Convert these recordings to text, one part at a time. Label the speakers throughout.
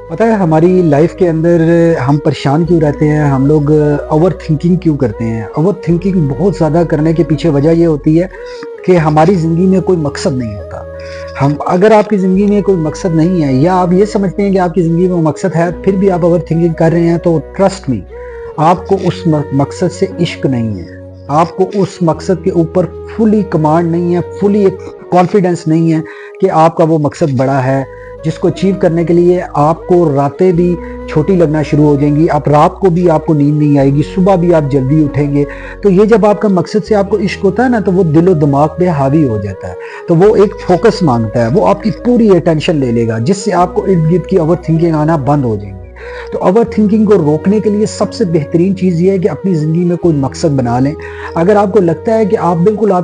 Speaker 1: پتہ ہے ہماری لائف کے اندر ہم پریشان کیوں رہتے ہیں، ہم لوگ اوور تھنکنگ کیوں کرتے ہیں؟ اوور تھنکنگ بہت زیادہ کرنے کے پیچھے وجہ یہ ہوتی ہے کہ ہماری زندگی میں کوئی مقصد نہیں ہوتا۔ اگر آپ کی زندگی میں کوئی مقصد نہیں ہے، یا آپ یہ سمجھتے ہیں کہ آپ کی زندگی میں مقصد ہے، پھر بھی آپ اوور تھنکنگ کر رہے ہیں، تو ٹرسٹ می، آپ کو اس مقصد سے عشق نہیں ہے، آپ کو اس مقصد کے اوپر فلی کمانڈ نہیں ہے، فلی ایک کانفیڈنس نہیں ہے کہ آپ کا وہ مقصد بڑا ہے، جس کو اچیو کرنے کے لیے آپ کو راتیں بھی چھوٹی لگنا شروع ہو جائیں گی، آپ رات کو بھی آپ کو نیند نہیں آئے گی، صبح بھی آپ جلدی اٹھیں گے۔ تو یہ جب آپ کا مقصد سے آپ کو عشق ہوتا ہے نا، تو وہ دل و دماغ پہ حاوی ہو جاتا ہے، تو وہ ایک فوکس مانگتا ہے، وہ آپ کی پوری اٹینشن لے لے گا، جس سے آپ کو ارد گرد کی اوور تھنکنگ آنا بند ہو جائیں گی۔ تو اوور تھنکنگ کو روکنے کے لیے سب سے بہترین چیز یہ ہے کہ اپنی زندگی میں کوئی مقصد بنا لیں۔ اگر آپ کو لگتا ہے کہ آپ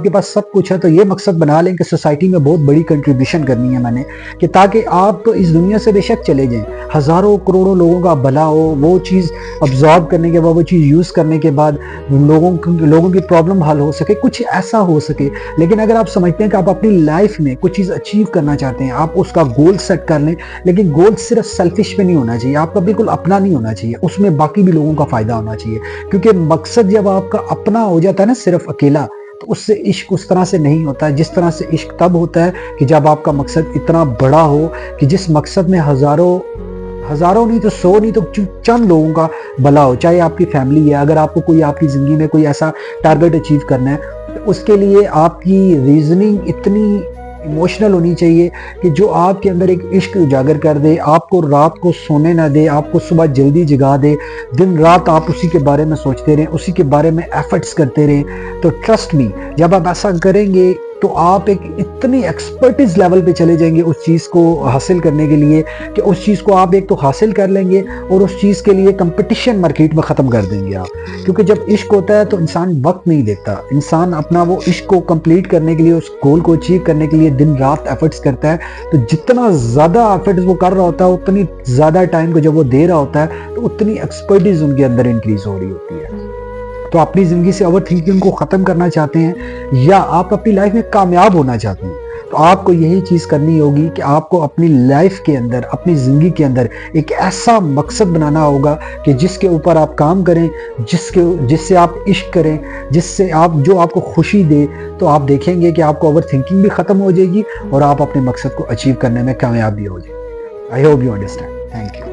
Speaker 1: کے پاس سب کچھ ہے، تو یہ مقصد بنا لیں کہ سوسائٹی میں بہت بڑی کنٹریبیوشن کرنی ہے میں نے، کہ تاکہ آپ اس دنیا سے بے شک چلے جائیں، ہزاروں کروڑوں لوگوں کا بھلا ہو، وہ چیز ابزارب کرنے کے بعد، وہ چیز یوز کرنے کے بعد لوگوں کی پرابلم حل ہو سکے، کچھ ایسا ہو سکے۔ لیکن اگر آپ سمجھتے ہیں کہ آپ اپنی لائف میں کچھ چیز اچیو کرنا چاہتے ہیں، آپ اس کا گول سیٹ کر لیں، لیکن گول صرف سیلفش میں نہیں ہونا چاہیے، آپ کا بالکل اپنا نہیں ہونا چاہیے، اس میں باقی بھی لوگوں کا فائدہ ہونا چاہیے، کیونکہ مقصد جب آپ کا اپنا ہو جاتا ہے نا، صرف اکیلا، تو اس سے عشق اس طرح سے نہیں ہوتا ہے جس طرح سے عشق تب ہوتا ہے کہ جب آپ کا مقصد اتنا بڑا ہو کہ جس مقصد میں ہزاروں نہیں تو 100 نہیں تو چند لوگوں کا بھلا ہو، چاہے آپ کی فیملی ہے۔ اگر آپ کو کوئی آپ کی زندگی میں کوئی ایسا ٹارگٹ اچیو کرنا ہے، تو اس کے لیے آپ کی ریزننگ اتنی ایموشنل ہونی چاہیے کہ جو آپ کے اندر ایک عشق اجاگر کر دے، آپ کو رات کو سونے نہ دے، آپ کو صبح جلدی جگا دے، دن رات آپ اسی کے بارے میں سوچتے رہیں، اسی کے بارے میں ایفرٹس کرتے رہیں۔ تو ٹرسٹ می، جب آپ ایسا کریں گے تو آپ ایک اتنی ایکسپرٹیز لیول پہ چلے جائیں گے اس چیز کو حاصل کرنے کے لیے، کہ اس چیز کو آپ ایک تو حاصل کر لیں گے، اور اس چیز کے لیے کمپٹیشن مارکیٹ میں ختم کر دیں گے آپ۔ کیونکہ جب عشق ہوتا ہے تو انسان وقت نہیں دیتا، انسان اپنا وہ عشق کو کمپلیٹ کرنے کے لیے، اس گول کو اچیو کرنے کے لیے دن رات ایفرٹس کرتا ہے۔ تو جتنا زیادہ ایفرٹس وہ کر رہا ہوتا ہے، اتنی زیادہ ٹائم کو جب وہ دے رہا ہوتا ہے، تو اتنی ایکسپرٹیز ان کے اندر انکریز ہو رہی ہوتی ہے۔ تو اپنی زندگی سے اوور تھنکنگ کو ختم کرنا چاہتے ہیں، یا آپ اپنی لائف میں کامیاب ہونا چاہتے ہیں، تو آپ کو یہی چیز کرنی ہوگی کہ آپ کو اپنی لائف کے اندر، اپنی زندگی کے اندر ایک ایسا مقصد بنانا ہوگا کہ جس کے اوپر آپ کام کریں، جس سے آپ عشق کریں، جو آپ کو خوشی دے۔ تو آپ دیکھیں گے کہ آپ کو اوور تھنکنگ بھی ختم ہو جائے گی، اور آپ اپنے مقصد کو اچیو کرنے میں کامیاب بھی ہو جائیں گے۔ I hope you understand. Thank you.